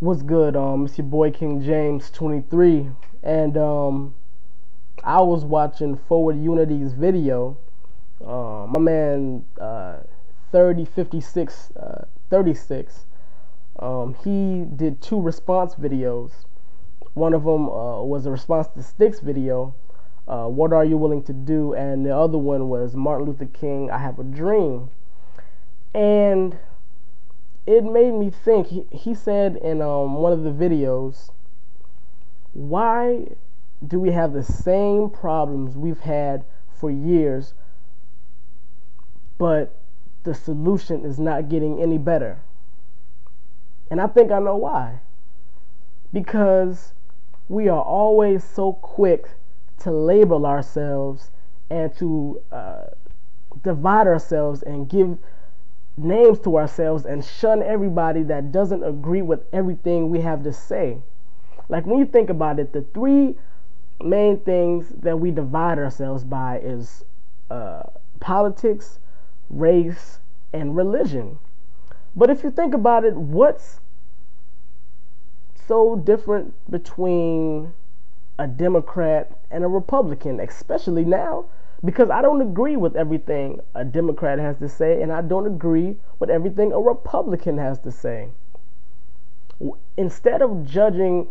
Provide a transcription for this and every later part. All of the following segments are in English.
What's good? It's your boy King James 23, and I was watching Forward Unity's video. My man 3056 36. He did two response videos. One of them was a response to Stick's video. What are you willing to do? And the other one was Martin Luther King, I Have a Dream. And it made me think. He said in one of the videos, why do we have the same problems we've had for years, but the solution is not getting any better? And I think I know why. Because we are always so quick to label ourselves and to divide ourselves and give names to ourselves and shun everybody that doesn't agree with everything we have to say. Like, when you think about it, the three main things that we divide ourselves by is politics, race, and religion. But if you think about it, what's so different between a Democrat and a Republican, especially now? Because I don't agree with everything a Democrat has to say, and I don't agree with everything a Republican has to say. Instead of judging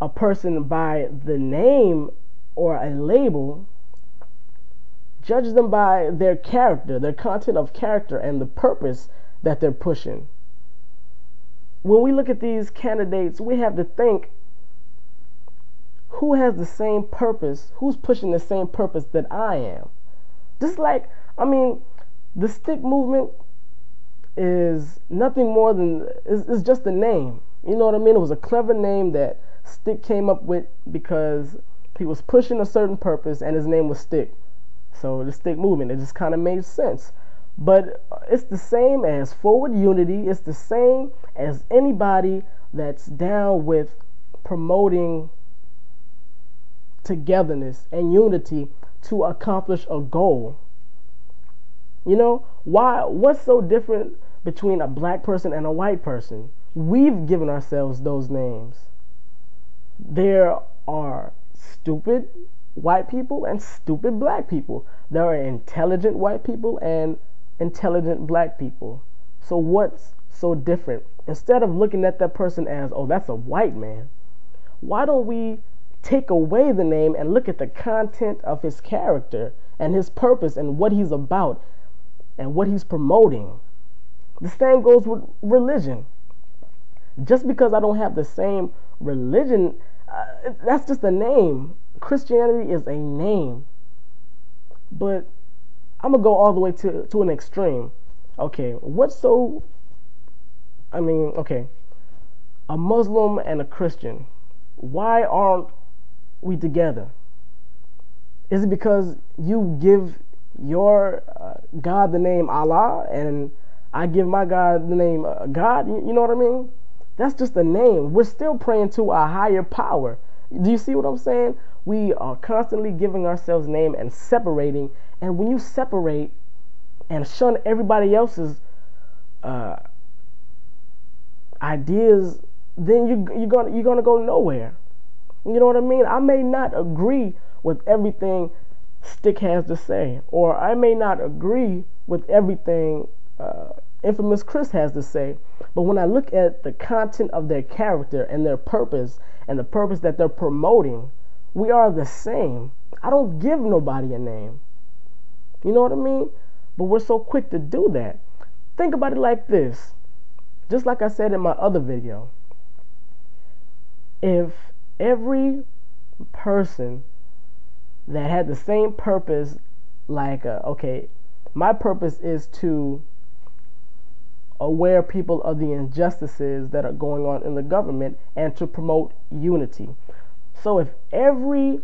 a person by the name or a label, judge them by their character, their content of character, and the purpose that they're pushing. When we look at these candidates, we have to think, who has the same purpose? Who's pushing the same purpose that I am? Just like, the Stick movement is nothing more than, it's just a name. You know what I mean? It was a clever name that Stick came up with because he was pushing a certain purpose and his name was Stick. So the Stick movement, it just kind of made sense. But it's the same as Forward Unity. It's the same as anybody that's down with promoting togetherness and unity to accomplish a goal. You know, what's so different between a black person and a white person? We've given ourselves those names. There are stupid white people and stupid black people. There are intelligent white people and intelligent black people. So what's so different? Instead of looking at that person as, oh, that's a white man, why don't we take away the name and look at the content of his character and his purpose and what he's about and what he's promoting? The same goes with religion. Just because I don't have the same religion, that's just a name. Christianity is a name. But I'm going to go all the way to an extreme. Okay, a Muslim and a Christian, why aren't we together? Is it because you give your God the name Allah and I give my God the name God? You know what I mean? That's just a name. We're still praying to a higher power. Do you see what I'm saying? We are constantly giving ourselves name and separating. And when you separate and shun everybody else's ideas, then you're gonna go nowhere. You know what I mean? I may not agree with everything Stick has to say, or I may not agree with everything Infamous Chris has to say, but when I look at the content of their character and their purpose and the purpose that they're promoting, we are the same. I don't give nobody a name. You know what I mean? But we're so quick to do that. Think about it like this. Just like I said in my other video, if every person that had the same purpose, like, my purpose is to aware people of the injustices that are going on in the government and to promote unity. So if every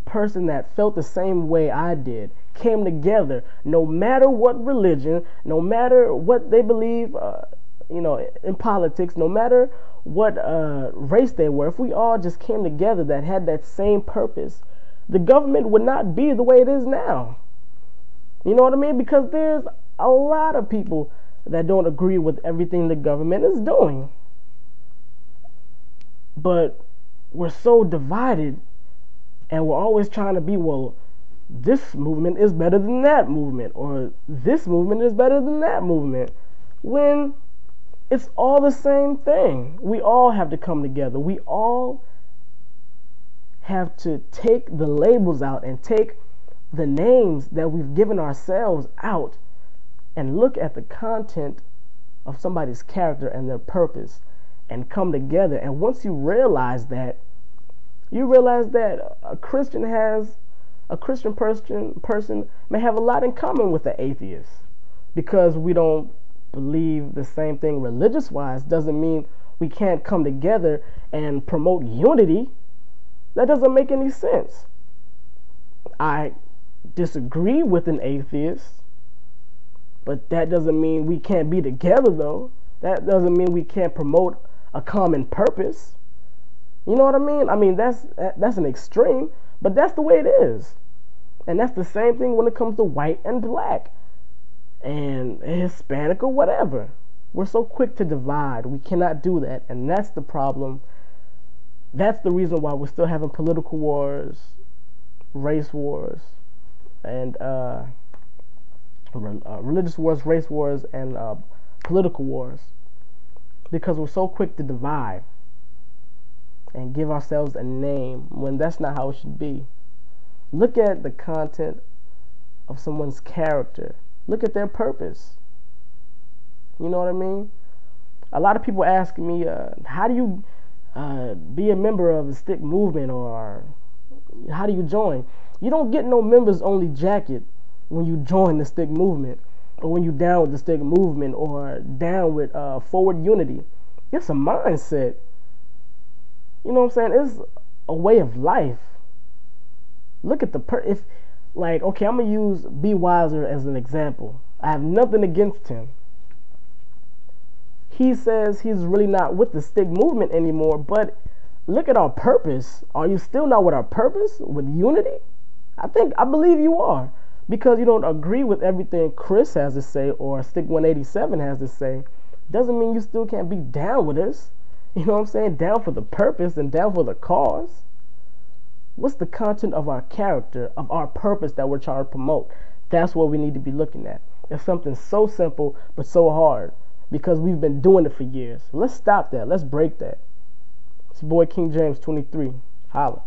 person that felt the same way I did came together, no matter what religion, no matter what they believe, in politics, no matter what race they were, if we all just came together that had that same purpose, the government would not be the way it is now. You know what I mean? Because there's a lot of people that don't agree with everything the government is doing. But we're so divided, and we're always trying to be, well, this movement is better than that movement, or this movement is better than that movement, when it's all the same thing. We all have to come together. We all have to take the labels out and take the names that we've given ourselves out and look at the content of somebody's character and their purpose and come together. And once you realize that, you realize that a Christian person may have a lot in common with the atheist. Because we don't believe the same thing religious wise doesn't mean we can't come together and promote unity. That doesn't make any sense. I disagree with an atheist, but that doesn't mean we can't be together, though. That doesn't mean we can't promote a common purpose. You know what I mean? I mean, that's an extreme, but that's the way it is. And that's the same thing when it comes to white and black and Hispanic or whatever. We're so quick to divide. We cannot do that, and that's the problem. That's the reason why we're still having political wars, race wars, and religious wars, race wars, and political wars, because we're so quick to divide and give ourselves a name when that's not how it should be. Look at the content of someone's character. Look at their purpose. You know what I mean? A lot of people ask me, how do you be a member of the Stick movement, or how do you join? You don't get no members only jacket when you join the Stick movement, or when you down with the Stick movement, or down with Forward Unity. It's a mindset. You know what I'm saying? It's a way of life. Look at okay, I'm gonna use B. Weiser as an example. I have nothing against him. He says he's really not with the Stick movement anymore, but look at our purpose. Are you still not with our purpose, with unity? I believe you are, because you don't agree with everything Chris has to say or Stick 187 has to say. Doesn't mean you still can't be down with us. You know what I'm saying? Down for the purpose and down for the cause. What's the content of our character, of our purpose that we're trying to promote? That's what we need to be looking at. It's something so simple but so hard, because we've been doing it for years. Let's stop that. Let's break that. It's your boy King James 23. Holla.